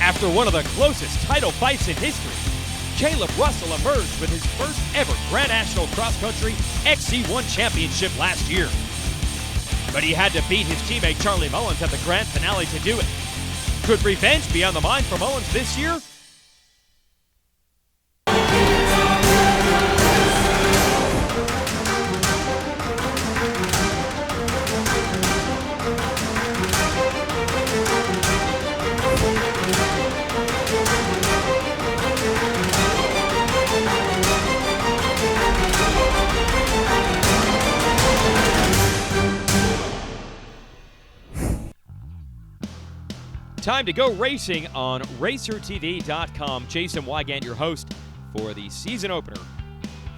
After one of the closest title fights in history, Caleb Russell emerged with his first ever Grand National Cross Country XC1 Championship last year. But he had to beat his teammate Charlie Mullins at the grand finale to do it. Could revenge be on the mind for Mullins this year? Time to go racing on RacerTV.com. Jason Wygant, your host for the season opener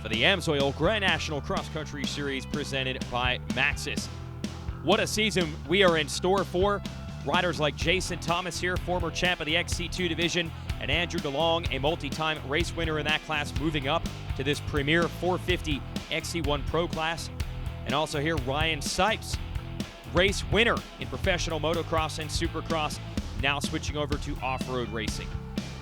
for the AMSOIL Grand National Cross Country Series presented by Maxxis. What a season we are in store for. Riders like Jason Thomas here, former champ of the XC2 division, and Andrew DeLong, a multi-time race winner in that class, moving up to this premier 450 XC1 Pro class. And also here, Ryan Sipes, race winner in professional motocross and supercross, now switching over to off-road racing.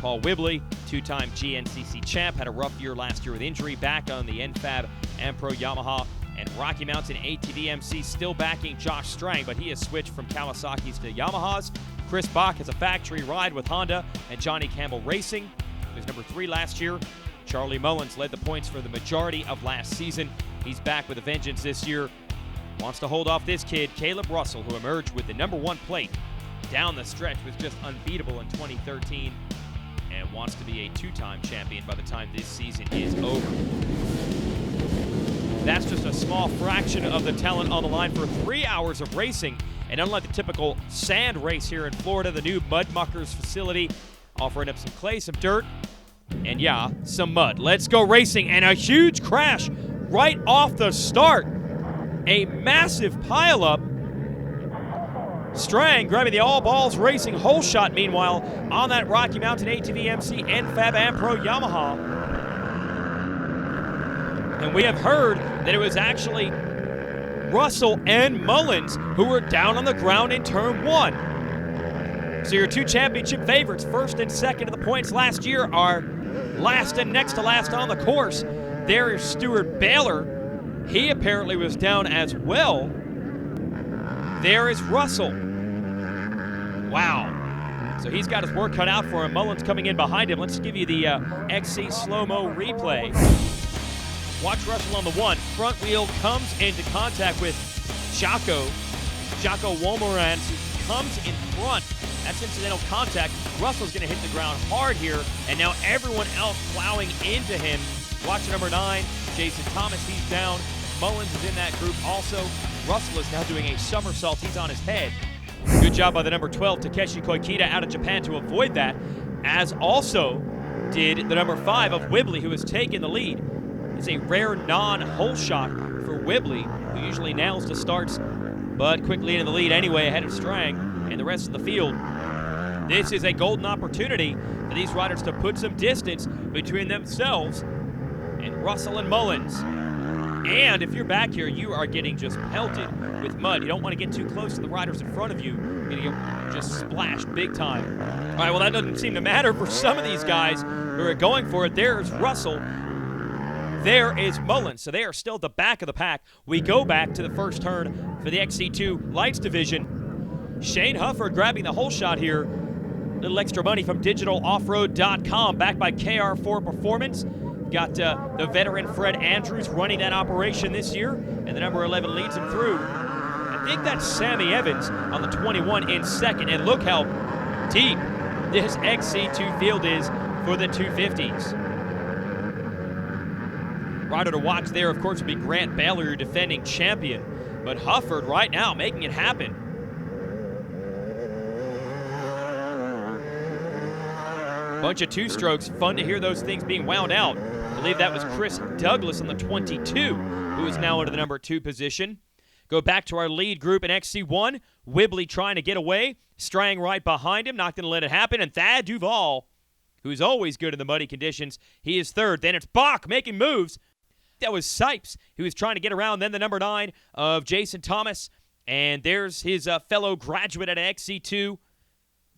Paul Whibley, two-time GNCC champ, had a rough year last year with injury, back on the NFAB AMPRO Yamaha, and Rocky Mountain ATV MC still backing Josh Strang, but he has switched from Kawasaki's to Yamahas. Chris Bach has a factory ride with Honda, and Johnny Campbell Racing, who was number 3 last year. Charlie Mullins led the points for the majority of last season. He's back with a vengeance this year. Wants to hold off this kid, Caleb Russell, who emerged with the number 1 plate down the stretch, was just unbeatable in 2013, and wants to be a 2-time champion by the time this season is over. That's just a small fraction of the talent on the line for 3 hours of racing, and unlike the typical sand race here in Florida, the new Mud Muckers facility offering up some clay, some dirt, and yeah, some mud. Let's go racing, and a huge crash right off the start. A massive pileup. Strang grabbing the All Balls Racing hole shot, meanwhile, on that Rocky Mountain ATV MC NFAB AMPRO Yamaha. And we have heard that it was actually Russell and Mullins who were down on the ground in turn 1. So your 2 championship favorites, first and second of the points last year, are last and next to last on the course. There is Stuart Baylor. He apparently was down as well. There is Russell. Wow. So he's got his work cut out for him. Mullins coming in behind him. Let's give you the XC slow-mo replay. Watch Russell on the 1. Front wheel comes into contact with Jaco Wolmerans, who comes in front. That's incidental contact. Russell's going to hit the ground hard here, and now everyone else plowing into him. Watch number 9, Jason Thomas. He's down. Mullins is in that group also. Russell is now doing a somersault. He's on his head. Good job by the number 12, Takeshi Koikita, out of Japan to avoid that, as also did the number 5 of Whibley, who has taken the lead. It's a rare non-hole shot for Whibley, who usually nails the starts, but quickly into the lead anyway, ahead of Strang and the rest of the field. This is a golden opportunity for these riders to put some distance between themselves and Russell and Mullins. And if you're back here, you are getting just pelted with mud. You don't want to get too close to the riders in front of you. You're going to get just splashed big time. All right, well, that doesn't seem to matter for some of these guys who are going for it. There's Russell. There is Mullins. So they are still at the back of the pack. We go back to the first turn for the XC2 Lights division. Shane Huffer grabbing the whole shot here. Little extra money from digitaloffroad.com, backed by KR4 Performance. Got the veteran Fred Andrews running that operation this year, and the number 11 leads him through. I think that's Sammy Evans on the 21 in second, and look how deep this XC2 field is for the 250s. Rider to watch there, of course, would be Grant Baylor, your defending champion, but Hufford right now making it happen. Bunch of 2-strokes. Fun to hear those things being wound out. I believe that was Chris Douglas on the 22, who is now into the number 2 position. Go back to our lead group in XC1. Whibley trying to get away. Strang right behind him. Not going to let it happen. And Thad Duvall, who's always good in the muddy conditions, he is third. Then it's Bach making moves. That was Sipes, who was trying to get around. Then the number 9 of Jason Thomas. And there's his fellow graduate at XC2,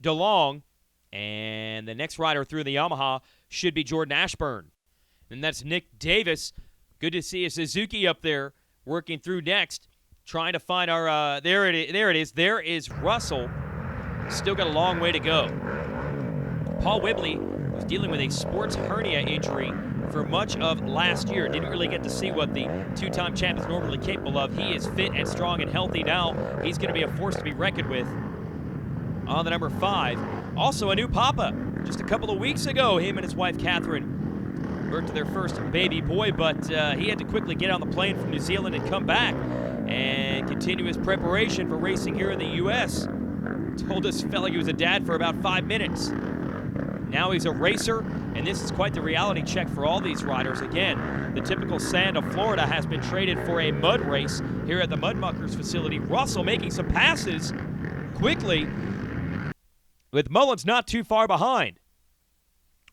DeLong. And the next rider through the Yamaha should be Jordan Ashburn. And that's Nick Davis. Good to see a Suzuki up there working through next, trying to find our, there it is. There is Russell. Still got a long way to go. Paul Whibley was dealing with a sports hernia injury for much of last year. Didn't really get to see what the two-time champ is normally capable of. He is fit and strong and healthy now. He's going to be a force to be reckoned with. On the number 5, also a new papa. Just a couple of weeks ago, him and his wife Catherine birthed their first baby boy, but he had to quickly get on the plane from New Zealand and come back and continue his preparation for racing here in the U.S. Told us felt like he was a dad for about 5 minutes. Now he's a racer, and this is quite the reality check for all these riders. Again, the typical sand of Florida has been traded for a mud race here at the Mud Muckers facility. Russell making some passes quickly, with Mullins not too far behind.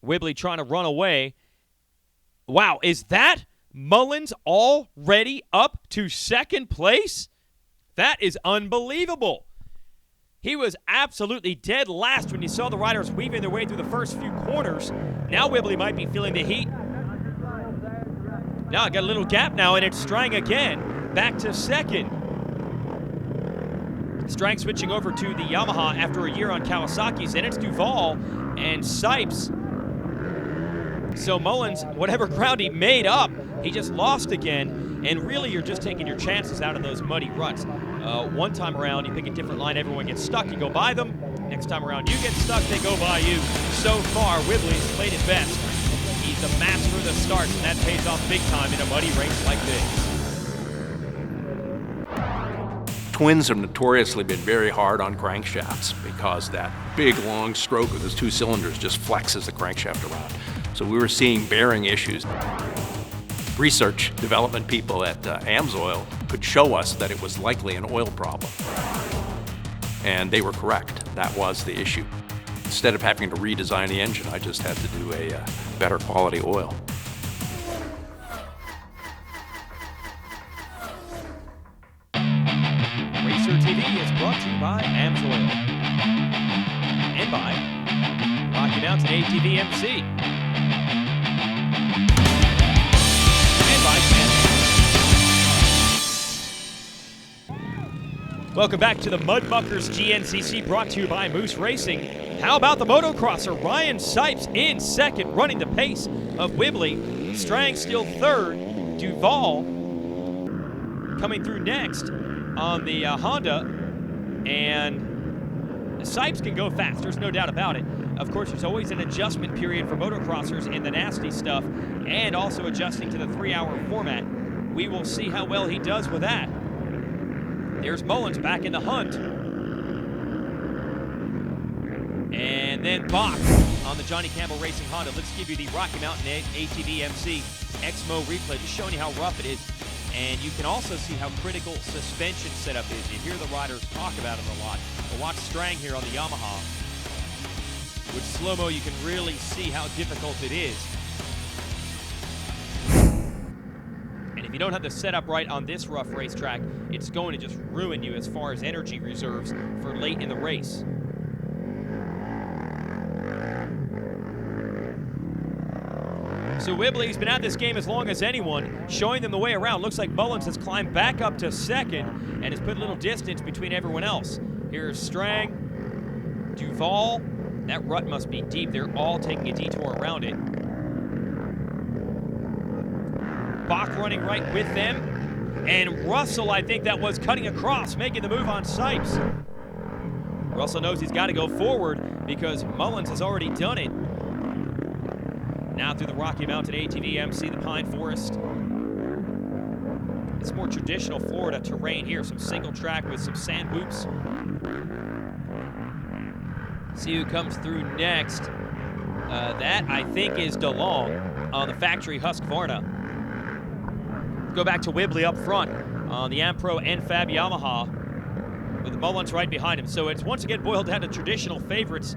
Whibley trying to run away. Wow, is that Mullins already up to second place? That is unbelievable. He was absolutely dead last when you saw the riders weaving their way through the first few corners. Now Whibley might be feeling the heat. Now I got a little gap now, and it's Strang again, back to second. Strang switching over to the Yamaha after a year on Kawasaki's. Then it's Duval and Sipes. So Mullins, whatever ground he made up, he just lost again. And really, you're just taking your chances out of those muddy ruts. One time around, you pick a different line, everyone gets stuck, you go by them. Next time around, you get stuck, they go by you. So far, Whibley's played his best. He's a master of the starts, and that pays off big time in a muddy race like this. Twins have notoriously been very hard on crankshafts because that big, long stroke of those 2 cylinders just flexes the crankshaft around. So we were seeing bearing issues. Research development people at AMSOIL could show us that it was likely an oil problem. And they were correct. That was the issue. Instead of having to redesign the engine, I just had to do a better quality oil. Racer TV is brought to you by AMSOIL and by Rocky Mountain ATV MC. Welcome back to the Mud Muckers GNCC, brought to you by Moose Racing. How about the motocrosser Ryan Sipes in second, running the pace of Whibley. Strang still third. Duval coming through next on the Honda. And Sipes can go fast, there's no doubt about it. Of course, there's always an adjustment period for motocrossers in the nasty stuff, and also adjusting to the 3-hour format. We will see how well he does with that. There's Mullins back in the hunt. And then Bach on the Johnny Campbell Racing Honda. Let's give you the Rocky Mountain ATV MC Exmo replay, just showing you how rough it is. And you can also see how critical suspension setup is. You hear the riders talk about it a lot. But watch Strang here on the Yamaha. With slow-mo, you can really see how difficult it is. And if you don't have the setup right on this rough racetrack, it's going to just ruin you as far as energy reserves for late in the race. So Whibley's been at this game as long as anyone, showing them the way around. Looks like Mullins has climbed back up to second and has put a little distance between everyone else. Here's Strang, Duval. That rut must be deep. They're all taking a detour around it. Bach running right with them. And Russell, I think that was cutting across, making the move on Sipes. Russell knows he's got to go forward because Mullins has already done it. Now through the Rocky Mountain ATV MC, the Pine Forest. It's more traditional Florida terrain here. Some single track with some sand whoops. See who comes through next. That, I think, is DeLong on the factory Husqvarna. Go back to Whibley up front on the AmPro and Fab Yamaha with Mullins right behind him. So it's once again boiled down to traditional favorites.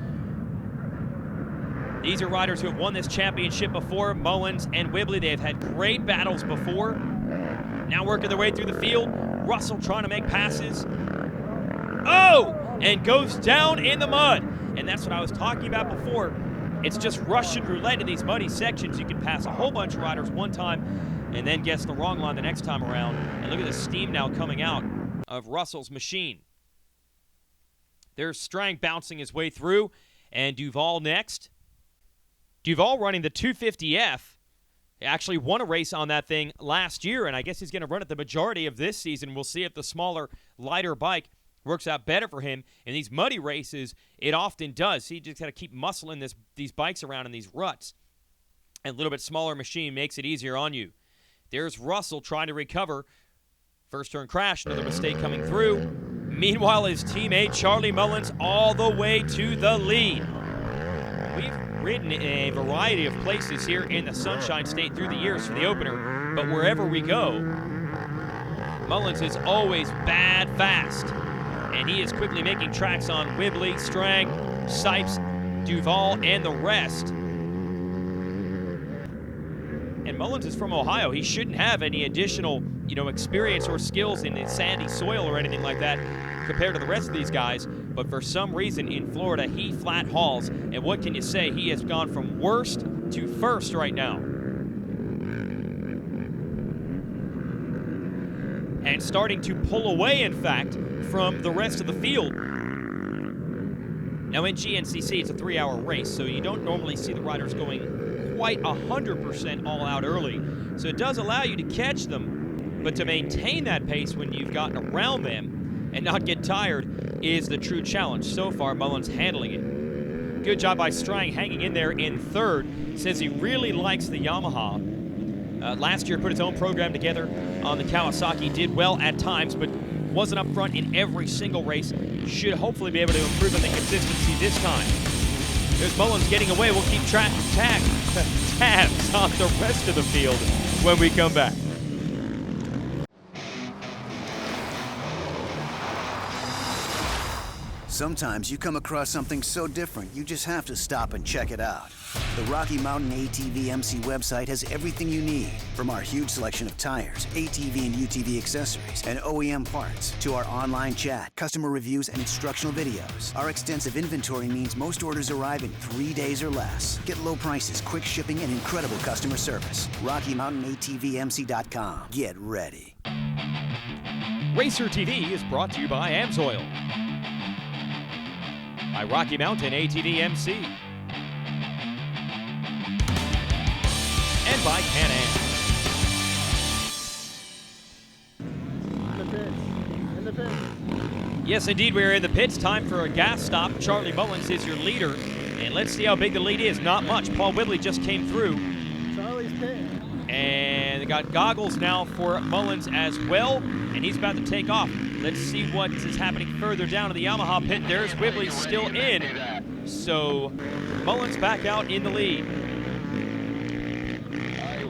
These are riders who have won this championship before, Mullins and Whibley. They have had great battles before. Now working their way through the field. Russell trying to make passes. Oh! And goes down in the mud. and that's what I was talking about before. It's just Russian roulette in these muddy sections. You can pass a whole bunch of riders one time and then guess the wrong line the next time around. And look at the steam now coming out of Russell's machine. There's Strang bouncing his way through, and Duval next. Duval running the 250F. He actually won a race on that thing last year, and I guess he's going to run it the majority of this season. We'll see if the smaller, lighter bike works out better for him. In these muddy races, it often does. He just got to keep muscling these bikes around in these ruts. And a little bit smaller machine makes it easier on you. There's Russell trying to recover. First turn crash, another mistake coming through. Meanwhile, his teammate Charlie Mullins all the way to the lead. We've ridden in a variety of places here in the Sunshine State through the years for the opener, but wherever we go, Mullins is always bad fast. And he is quickly making tracks on Whibley, Strang, Sipes, Duval, and the rest. And Mullins is from Ohio. He shouldn't have any additional, experience or skills in the sandy soil or anything like that compared to the rest of these guys. But for some reason in Florida, he flat hauls. And what can you say? He has gone from worst to first right now. And starting to pull away, in fact, from the rest of the field. Now in GNCC, it's a 3-hour race, so you don't normally see the riders going quite 100% all out early. So it does allow you to catch them, but to maintain that pace when you've gotten around them and not get tired is the true challenge. So far, Mullins handling it. Good job by Strang hanging in there in third. Says he really likes the Yamaha. Last year put his own program together on the Kawasaki, did well at times, but wasn't up front in every single race. Should hopefully be able to improve on the consistency this time. There's Mullins getting away. We'll keep tabs on the rest of the field when we come back. Sometimes you come across something so different, you just have to stop and check it out. The Rocky Mountain ATV MC website has everything you need, from our huge selection of tires, ATV and UTV accessories, and OEM parts, to our online chat, customer reviews, and instructional videos. Our extensive inventory means most orders arrive in 3 days or less. Get low prices, quick shipping, and incredible customer service. RockyMountainATVMC.com. Get ready. Racer TV is brought to you by AMSOIL. By Rocky Mountain ATV MC. And by Can-Am. In the pits. Yes, indeed, we're in the pits. Time for a gas stop. Charlie Mullins is your leader. And let's see how big the lead is. Not much. Paul Whibley just came through. Charlie's pit. And they got goggles now for Mullins as well. And he's about to take off. Let's see what is happening further down in the Yamaha pit. There's Whibley still in. So Mullins back out in the lead.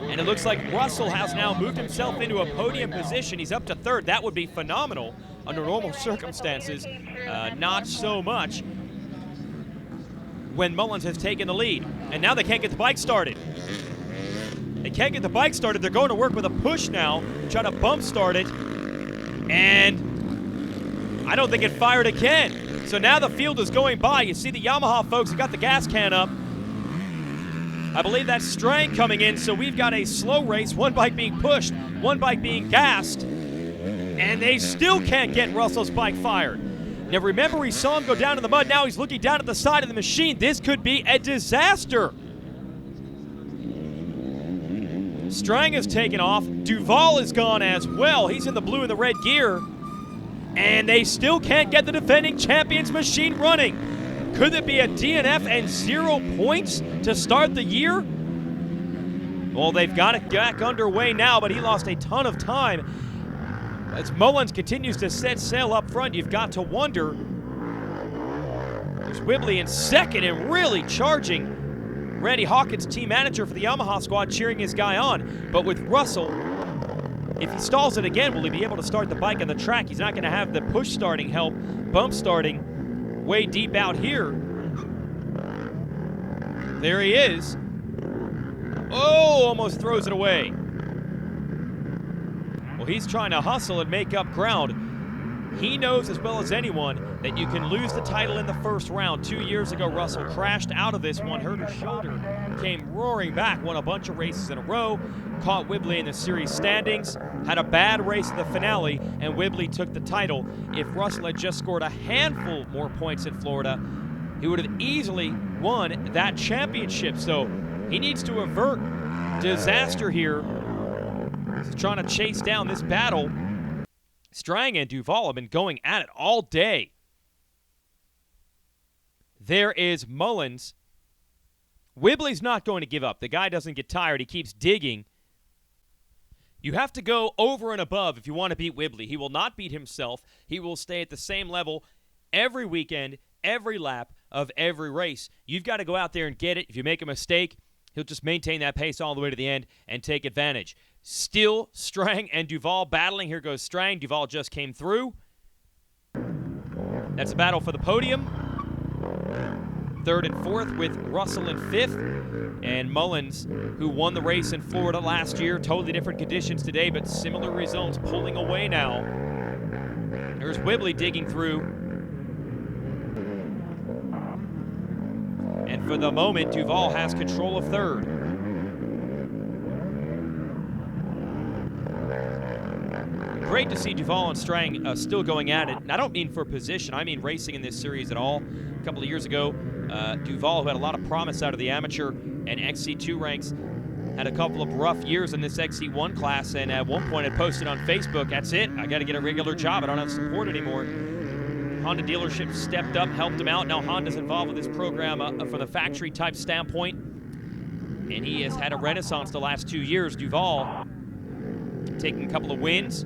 And it looks like Russell has now moved himself into a podium position. He's up to third. That would be phenomenal under normal circumstances. Not so much when Mullins has taken the lead. And now they can't get the bike started. They can't get the bike started. They're going to work with a push now, try to bump start it. And I don't think it fired again. So now the field is going by. You see the Yamaha folks have got the gas can up. I believe that's Strang coming in, so we've got a slow race, one bike being pushed, one bike being gassed, and they still can't get Russell's bike fired. Now remember, we saw him go down in the mud. Now he's looking down at the side of the machine. This could be a disaster. Strang has taken off. Duval is gone as well. He's in the blue and the red gear. And they still can't get the defending champions machine running. Could it be a DNF and 0 points to start the year? Well, they've got it back underway now, but he lost a ton of time. As Mullins continues to set sail up front, you've got to wonder. There's Whibley in second and really charging. Randy Hawkins, team manager for the Yamaha squad, cheering his guy on. But with Russell, if he stalls it again, will he be able to start the bike on the track? He's not going to have the push starting help, bump starting way deep out here. There he is. Oh, almost throws it away. Well, he's trying to hustle and make up ground. He knows as well as anyone that you can lose the title in the first round. 2 years ago, Russell crashed out of this one, hurt his shoulder, came roaring back, won a bunch of races in a row, caught Whibley in the series standings, had a bad race in the finale, and Whibley took the title. If Russell had just scored a handful more points in Florida, he would have easily won that championship. So he needs to avert disaster here. He's trying to chase down this battle. Strang and Duval have been going at it all day. There is Mullins. Whibley's not going to give up. The guy doesn't get tired. He keeps digging. You have to go over and above if you want to beat Whibley. He will not beat himself. He will stay at the same level every weekend, every lap of every race. You've got to go out there and get it. If you make a mistake, he'll just maintain that pace all the way to the end and take advantage. Still, Strang and Duval battling. Here goes Strang. Duval just came through. That's a battle for the podium. Third and fourth with Russell in fifth. And Mullins, who won the race in Florida last year. Totally different conditions today, but similar results, pulling away now. There's Whibley digging through. And for the moment, Duval has control of third. Great to see Duval and Strang still going at it. And I don't mean for position. I mean racing in this series at all. A couple of years ago, Duval, who had a lot of promise out of the amateur and XC2 ranks, had a couple of rough years in this XC1 class, and at one point had posted on Facebook, "That's it, I got to get a regular job. I don't have support anymore." Honda dealership stepped up, helped him out. Now Honda's involved with this program from the factory type standpoint, and he has had a renaissance the last 2 years. Duval taking a couple of wins.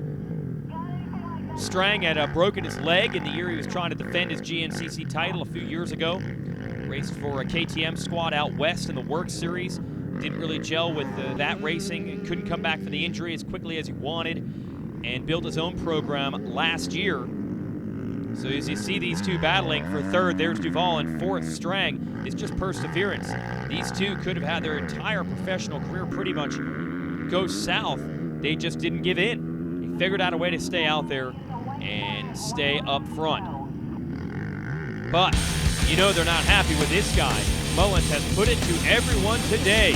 Strang had broken his leg in the year he was trying to defend his GNCC title a few years ago. Raced for a KTM squad out west in the Work Series. Didn't really gel with that racing. Couldn't come back from the injury as quickly as he wanted, and built his own program last year. So as you see these two battling for third, there's Duval, and fourth, Strang. It's just perseverance. These two could have had their entire professional career pretty much go south. They just didn't give in. They figured out a way to stay out there and stay up front. But you know they're not happy with this guy. Mullins has put it to everyone today.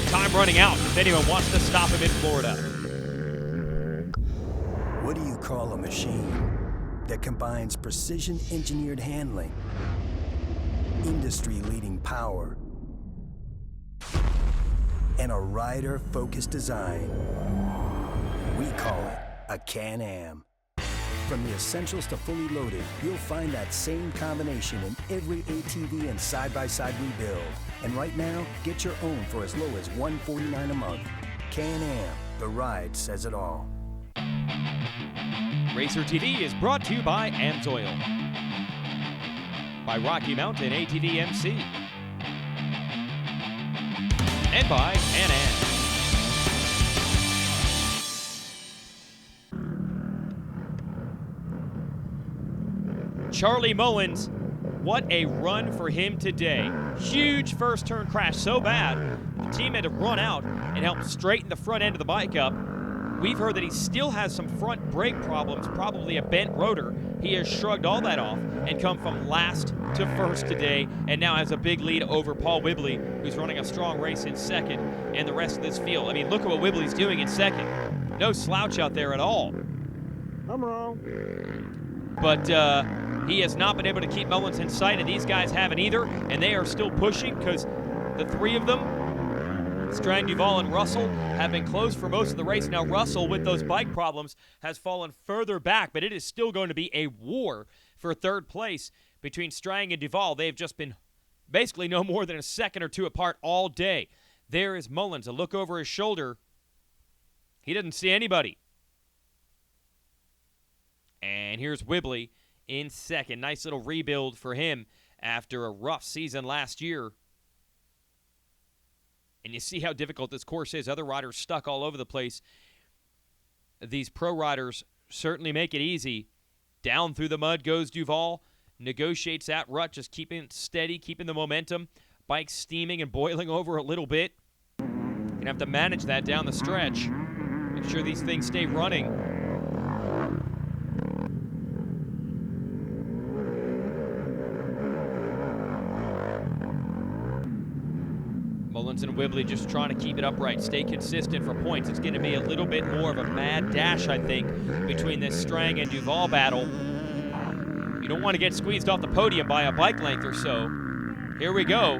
Time running out if anyone wants to stop him in Florida. What do you call a machine that combines precision-engineered handling, industry-leading power, and a rider-focused design? We call it a Can-Am. From the essentials to fully loaded, you'll find that same combination in every ATV and side-by-side we build. And right now, get your own for as low as $149 a month. Can-Am, the ride says it all. Racer TV is brought to you by AMSOIL, by Rocky Mountain ATV MC, and by Can-Am. Charlie Mullins, what a run for him today. Huge first turn crash, so bad the team had to run out and help straighten the front end of the bike up. We've heard that he still has some front brake problems, probably a bent rotor. He has shrugged all that off and come from last to first today, and now has a big lead over Paul Whibley, who's running a strong race in second, and the rest of this field. I mean, look at what Whibley's doing in second. No slouch out there at all. I'm wrong. But he has not been able to keep Mullins in sight, and these guys haven't either, and they are still pushing because the three of them, Strang, Duval, and Russell, have been close for most of the race. Now Russell, with those bike problems, has fallen further back, but it is still going to be a war for third place between Strang and Duval. They've just been basically no more than a second or two apart all day. There is Mullins, a look over his shoulder. He doesn't see anybody. And here's Whibley in second. Nice little rebuild for him after a rough season last year. And you see how difficult this course is. Other riders stuck all over the place. These pro riders certainly make it easy. Down through the mud goes Duval. Negotiates that rut, just keeping it steady, keeping the momentum. Bike steaming and boiling over a little bit. Gonna have to manage that down the stretch. Make sure these things stay running. Mullins and Whibley just trying to keep it upright, stay consistent for points. It's going to be a little bit more of a mad dash, I think, between this Strang and Duval battle. You don't want to get squeezed off the podium by a bike length or so. Here we go.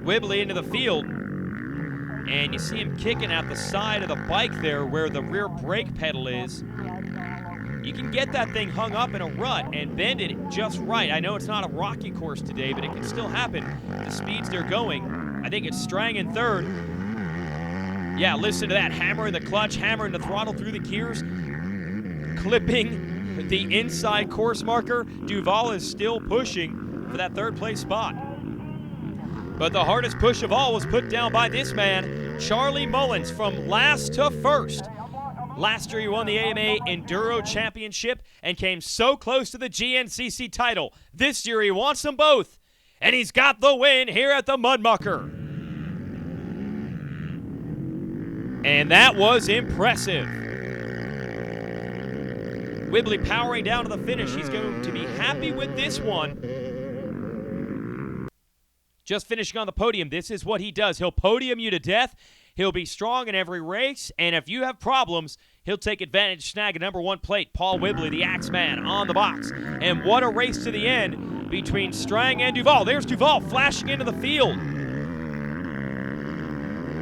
Whibley into the field. And you see him kicking out the side of the bike there where the rear brake pedal is. You can get that thing hung up in a rut and bend it just right. I know it's not a rocky course today, but it can still happen at the speeds they're going. I think it's Strang in third. Yeah, listen to that. Hammering the clutch, hammering the throttle through the gears, clipping the inside course marker. Duval is still pushing for that third place spot. But the hardest push of all was put down by this man, Charlie Mullins, from last to first. Last year he won the AMA Enduro Championship and came so close to the GNCC title. This year he wants them both, and he's got the win here at the Mucker. And that was impressive. Whibley powering down to the finish. He's going to be happy with this one. Just finishing on the podium, this is what he does. He'll podium you to death. He'll be strong in every race, and if you have problems, he'll take advantage, snag a #1 plate. Paul Whibley, the Axeman, on the box. And what a race to the end between Strang and Duval. There's Duval flashing into the field.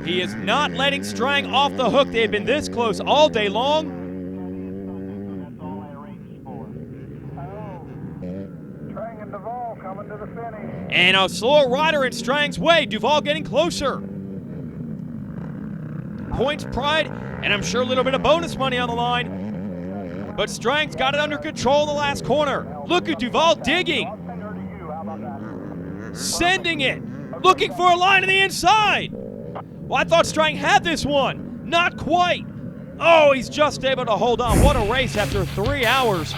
He is not letting Strang off the hook. They have been this close all day long. And a slower rider in Strang's way. Duval getting closer. Points, pride, and I'm sure a little bit of bonus money on the line. But Strang's got it under control in the last corner. Look at Duval digging. Sending it. Looking for a line on the inside. Well, I thought Strang had this one. Not quite. Oh, he's just able to hold on. What a race after 3 hours.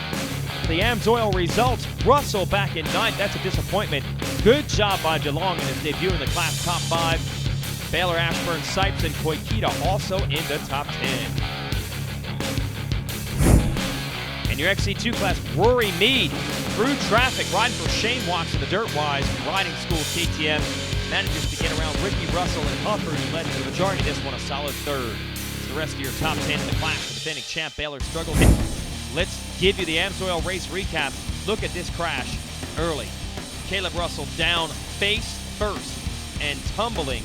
The AMSOIL results. Russell back in 9th. That's a disappointment. Good job by DeLong in his debut in the class top 5. Baylor, Ashburn, Sipes, and Koikita also in the top 10. And your XC2 class, Rory Mead, through traffic, riding for Shane Watts in the Dirtwise Riding School KTM. Manages to get around Ricky Russell and Mucker, who led to the majority of this one, a solid third. It's the rest of your top 10 in the class. The defending champ, Baylor, struggled. Let's give you the AMSOIL race recap. Look at this crash early. Caleb Russell down face first and tumbling.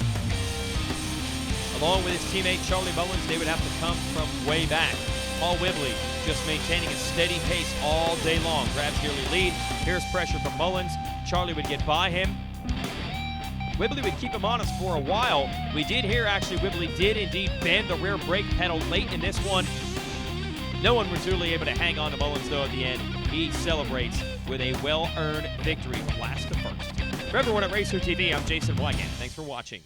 Along with his teammate Charlie Mullins, they would have to come from way back. Paul Whibley just maintaining a steady pace all day long. Grabs the early lead. Here's pressure from Mullins. Charlie would get by him. Whibley would keep him honest for a while. We did hear, actually, Whibley did indeed bend the rear brake pedal late in this one. No one was really able to hang on to Mullins, though, at the end. He celebrates with a well-earned victory from last to first. For everyone at Racer TV, I'm Jason Wygant. Thanks for watching.